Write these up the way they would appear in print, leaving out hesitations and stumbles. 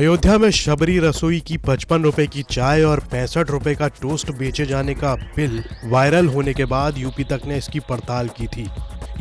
अयोध्या में शबरी रसोई की 55 रुपए की चाय और 65 रुपए का टोस्ट बेचे जाने का बिल वायरल होने के बाद यूपी तक ने इसकी पड़ताल की थी।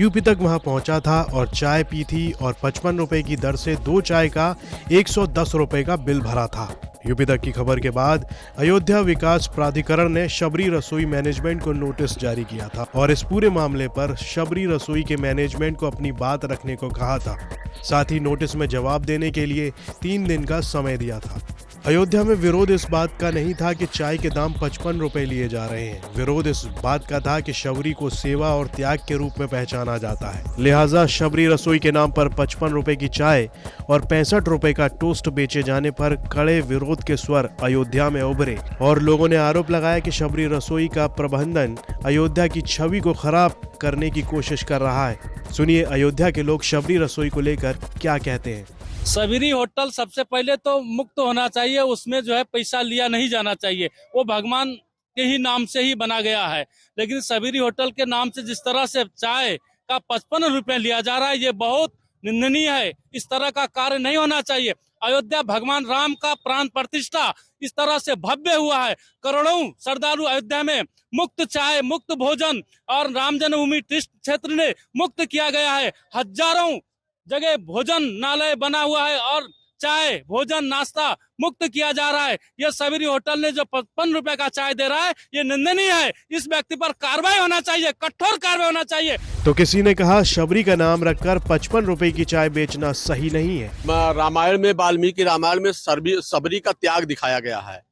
यूपी तक वहां पहुंचा था और चाय पी थी और 55 रुपए की दर से 2 चाय का 110 रुपए का बिल भरा था। यूपी तक की खबर के बाद अयोध्या विकास प्राधिकरण ने शबरी रसोई मैनेजमेंट को नोटिस जारी किया था और इस पूरे मामले पर शबरी रसोई के मैनेजमेंट को अपनी बात रखने को कहा था। साथ ही नोटिस में जवाब देने के लिए 3 दिन का समय दिया था। अयोध्या में विरोध इस बात का नहीं था कि चाय के दाम 55 रुपए लिए जा रहे हैं। विरोध इस बात का था कि शबरी को सेवा और त्याग के रूप में पहचाना जाता है, लिहाजा शबरी रसोई के नाम पर 55 रुपए की चाय और 65 रुपए का टोस्ट बेचे जाने पर कड़े विरोध के स्वर अयोध्या में उभरे और लोगों ने आरोप लगाया कि शबरी रसोई का प्रबंधन अयोध्या की छवि को खराब करने की कोशिश कर रहा है। सुनिए अयोध्या के लोग शबरी रसोई को लेकर क्या कहते हैं। सबरी होटल सबसे पहले तो मुक्त होना चाहिए, उसमें जो है पैसा लिया नहीं जाना चाहिए। वो भगवान के ही नाम से ही बना गया है, लेकिन सबरी होटल के नाम से जिस तरह से चाय का 55 रुपए लिया जा रहा है, ये बहुत निंदनीय है। इस तरह का कार्य नहीं होना चाहिए। अयोध्या भगवान राम का प्राण प्रतिष्ठा इस तरह से भव्य हुआ है। करोड़ों श्रद्धालु अयोध्या में मुक्त चाय, मुक्त भोजन और राम जन्मभूमि तीर्थ क्षेत्र ने मुक्त किया गया है। हजारों जगह भोजन नालय बना हुआ है और चाय, भोजन, नाश्ता मुक्त किया जा रहा है। ये सबरी होटल ने जो 55 रुपए का चाय दे रहा है, ये निंदनीय है। इस व्यक्ति पर कार्रवाई होना चाहिए, कठोर कार्रवाई होना चाहिए। तो किसी ने कहा शबरी का नाम रखकर 55 रुपए की चाय बेचना सही नहीं है। रामायण में, वाल्मीकि रामायण में सबरी का त्याग दिखाया गया है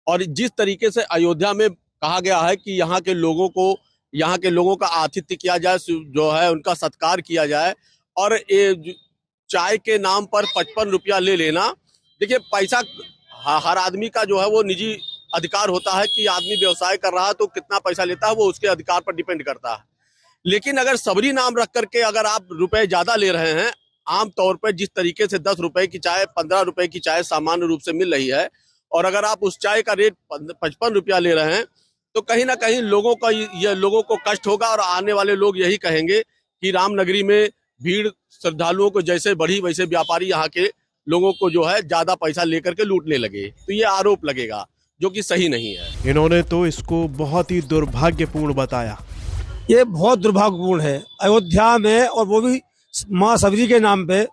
और जिस तरीके से अयोध्या में कहा गया है कि यहाँ के लोगों का आतिथ्य किया जाए, जो है उनका सत्कार किया जाए, और ये चाय के नाम पर 55 रुपया ले लेना, देखिए पैसा हर आदमी का जो है वो निजी अधिकार होता है कि आदमी व्यवसाय कर रहा है तो कितना पैसा लेता है वो उसके अधिकार पर डिपेंड करता है। लेकिन अगर सबरी नाम रख करके अगर आप रुपए ज्यादा ले रहे हैं, आम तौर पर जिस तरीके से 10 रुपए की चाय, 15 रुपए की चाय सामान्य रूप से मिल रही है, और अगर आप उस चाय का रेट 55 रुपया ले रहे हैं, तो कहीं ना कहीं लोगों को कष्ट होगा और आने वाले लोग यही कहेंगे कि रामनगरी में भीड़ श्रद्धालुओं को जैसे बढ़ी वैसे व्यापारी यहाँ के लोगों को जो है ज्यादा पैसा लेकर के लूटने लगे, तो ये आरोप लगेगा जो कि सही नहीं है। इन्होंने तो इसको बहुत ही दुर्भाग्यपूर्ण बताया। ये बहुत दुर्भाग्यपूर्ण है। अयोध्या में, और वो भी माँ सबरी के नाम पे,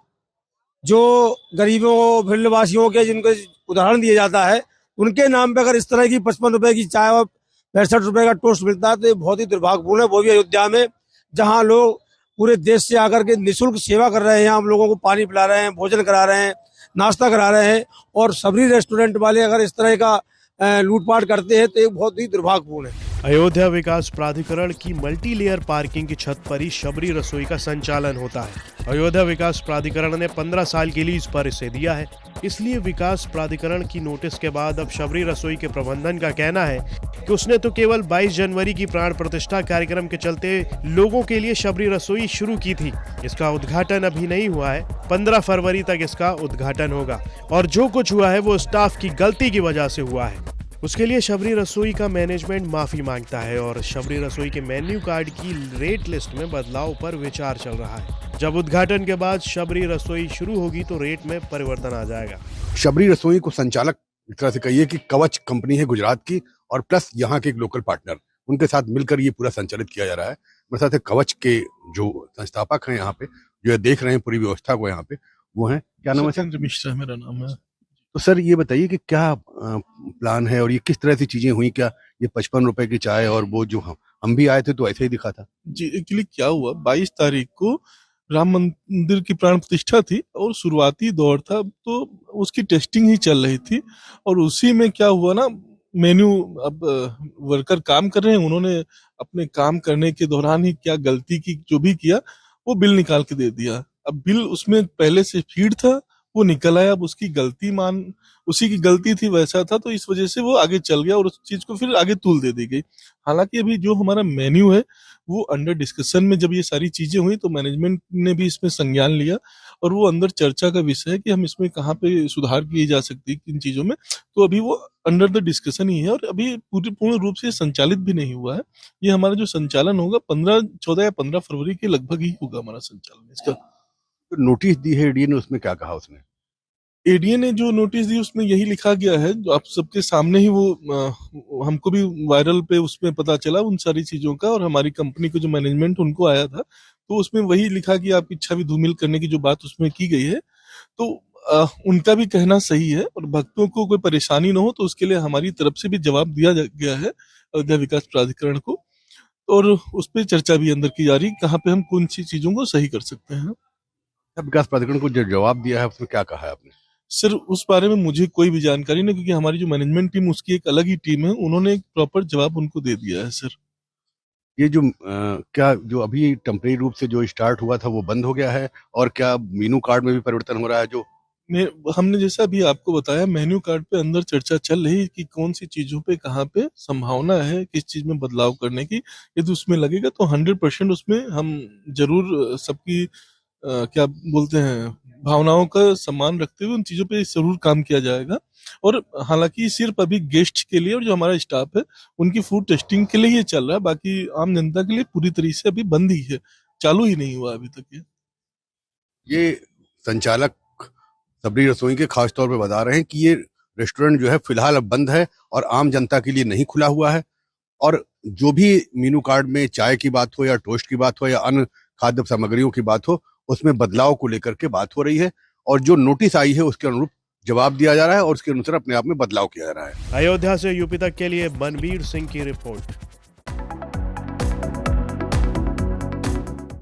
जो गरीबों भिल्लवासियों के जिनको उदाहरण दिया जाता है, उनके नाम पे अगर इस तरह की 55 रुपए की चाय और 65 रुपए का टोस्ट मिलता है तो ये बहुत ही दुर्भाग्यपूर्ण है। वो भी अयोध्या में, जहाँ लोग पूरे देश से आकर के निःशुल्क सेवा कर रहे हैं, हम लोगों को पानी पिला रहे हैं, भोजन करा रहे हैं, नाश्ता करा रहे हैं, और सबरी रेस्टोरेंट वाले अगर इस तरह का लूटपाट करते हैं तो ये बहुत ही दुर्भाग्यपूर्ण है। अयोध्या विकास प्राधिकरण की मल्टी लेयर पार्किंग की छत पर ही शबरी रसोई का संचालन होता है। अयोध्या विकास प्राधिकरण ने 15 साल की लीज पर इसे दिया है, इसलिए विकास प्राधिकरण की नोटिस के बाद अब शबरी रसोई के प्रबंधन का कहना है कि उसने तो केवल 22 जनवरी की प्राण प्रतिष्ठा कार्यक्रम के चलते लोगों के लिए शबरी रसोई शुरू की थी। इसका उद्घाटन अभी नहीं हुआ है, 15 फरवरी तक इसका उद्घाटन होगा और जो कुछ हुआ है वो स्टाफ की गलती की वजह से हुआ है। उसके लिए शबरी रसोई का मैनेजमेंट माफी मांगता है और शबरी रसोई के मेन्यू कार्ड की रेट लिस्ट में बदलाव पर विचार चल रहा है। जब उद्घाटन के बाद शबरी रसोई शुरू होगी तो रेट में परिवर्तन आ जाएगा। शबरी रसोई को संचालक एक तरह से कहिए कि कवच कंपनी है गुजरात की, और प्लस यहाँ के एक लोकल पार्टनर, उनके साथ मिलकर ये पूरा संचालित किया जा रहा है। मेरे साथ कवच के जो संस्थापक हैं यहाँ पे, जो देख रहे हैं पूरी व्यवस्था को यहाँ पे, वो है, क्या नाम है सर? मिश्रा मेरा नाम है। तो सर ये बताइए कि क्या प्लान है और ये किस तरह से चीजें हुई? क्या ये 55 रुपए की चाय, और वो जो हम भी आए थे तो ऐसे ही दिखा था जी? एक्चुअली क्या हुआ, 22 तारीख को राम मंदिर की प्राण प्रतिष्ठा थी और शुरुआती दौर था, तो उसकी टेस्टिंग ही चल रही थी, और उसी में क्या हुआ ना, मेन्यू, अब वर्कर काम कर रहे हैं, उन्होंने अपने काम करने के दौरान ही क्या गलती की, जो भी किया वो बिल निकाल के दे दिया। अब बिल उसमें पहले से फीड था, वो निकल आया, अब उसी की गलती थी, वैसा था, तो इस वजह से वो आगे चल गया और उस चीज को फिर आगे तूल दे दी गई। हालांकि अभी जो हमारा मेन्यू है वो अंडर डिस्कशन में, जब ये सारी चीजें हुई तो मैनेजमेंट ने भी इसमें संज्ञान लिया और वो अंदर चर्चा का विषय है कि हम इसमें कहाँ पे सुधार किए जा सकते हैं, किन चीजों में। तो अभी वो अंडर द डिस्कशन ही है और अभी पूर्ण रूप से संचालित भी नहीं हुआ है। ये हमारा जो संचालन होगा 14 या 15 फरवरी के लगभग ही होगा हमारा संचालन इसका। नोटिस दी है ईडी ने, उसमें क्या कहा उसने? एडीए ने जो नोटिस दी उसमें यही लिखा गया है, जो आप सबके सामने ही वो हमको भी वायरल पे उसमें पता चला उन सारी चीजों का, और हमारी कंपनी को जो मैनेजमेंट उनको आया था, तो उसमें वही लिखा कि आपकी छवि धूमिल करने की जो बात उसमें की गई है, तो उनका भी कहना सही है, और भक्तों को कोई परेशानी न हो तो उसके लिए हमारी तरफ से भी जवाब दिया गया है अयोध्या विकास प्राधिकरण को, और उस पर चर्चा भी अंदर की जा रही है कहाँ पे हम कौन सी चीजों को सही कर सकते हैं। विकास प्राधिकरण को जो जवाब दिया है उसमें क्या कहा है आपने? सर उस बारे में मुझे कोई भी जानकारी नहीं, क्योंकि हमारी जो मैनेजमेंट टीम उसकी एक अलग ही टीम है, उन्होंने एक प्रॉपर जवाब उनको दे दिया है। सर ये जो क्या जो अभी टेम्परेरी रूप से जो स्टार्ट हुआ था वो बंद हो गया है, और क्या मेनू कार्ड में भी परिवर्तन हो रहा है? जो हमने जैसा अभी आपको बताया, मेन्यू कार्ड पे अंदर चर्चा चल रही है कि कौन सी चीजों पे कहाँ पे संभावना है किस चीज में बदलाव करने की। यदि उसमें लगेगा तो 100% उसमें हम जरूर सबकी क्या बोलते हैं भावनाओं का सम्मान रखते हुए उन चीजों पे जरूर काम किया जाएगा। और हालांकि सिर्फ अभी गेस्ट के लिए और जो हमारा स्टाफ है उनकी फूड टेस्टिंग के लिए ये चल रहा है, बाकी आम जनता के लिए पूरी तरीके से अभी बंद ही है, चालू ही नहीं हुआ अभी तक। ये संचालक सबरी रसोई के खास तौर पे बता रहे हैं कि ये रेस्टोरेंट जो है फिलहाल अब बंद है और आम जनता के लिए नहीं खुला हुआ है, और जो भी मेनू कार्ड में चाय की बात हो या टोस्ट की बात हो या अन्य खाद्य सामग्रियों की बात हो उसमें बदलाव को लेकर के बात हो रही है, और जो नोटिस आई है उसके अनुरूप जवाब दिया जा रहा है और उसके अनुसार अपने आप में बदलाव किया जा रहा है। अयोध्या से यूपी तक के लिए मनवीर सिंह की रिपोर्ट।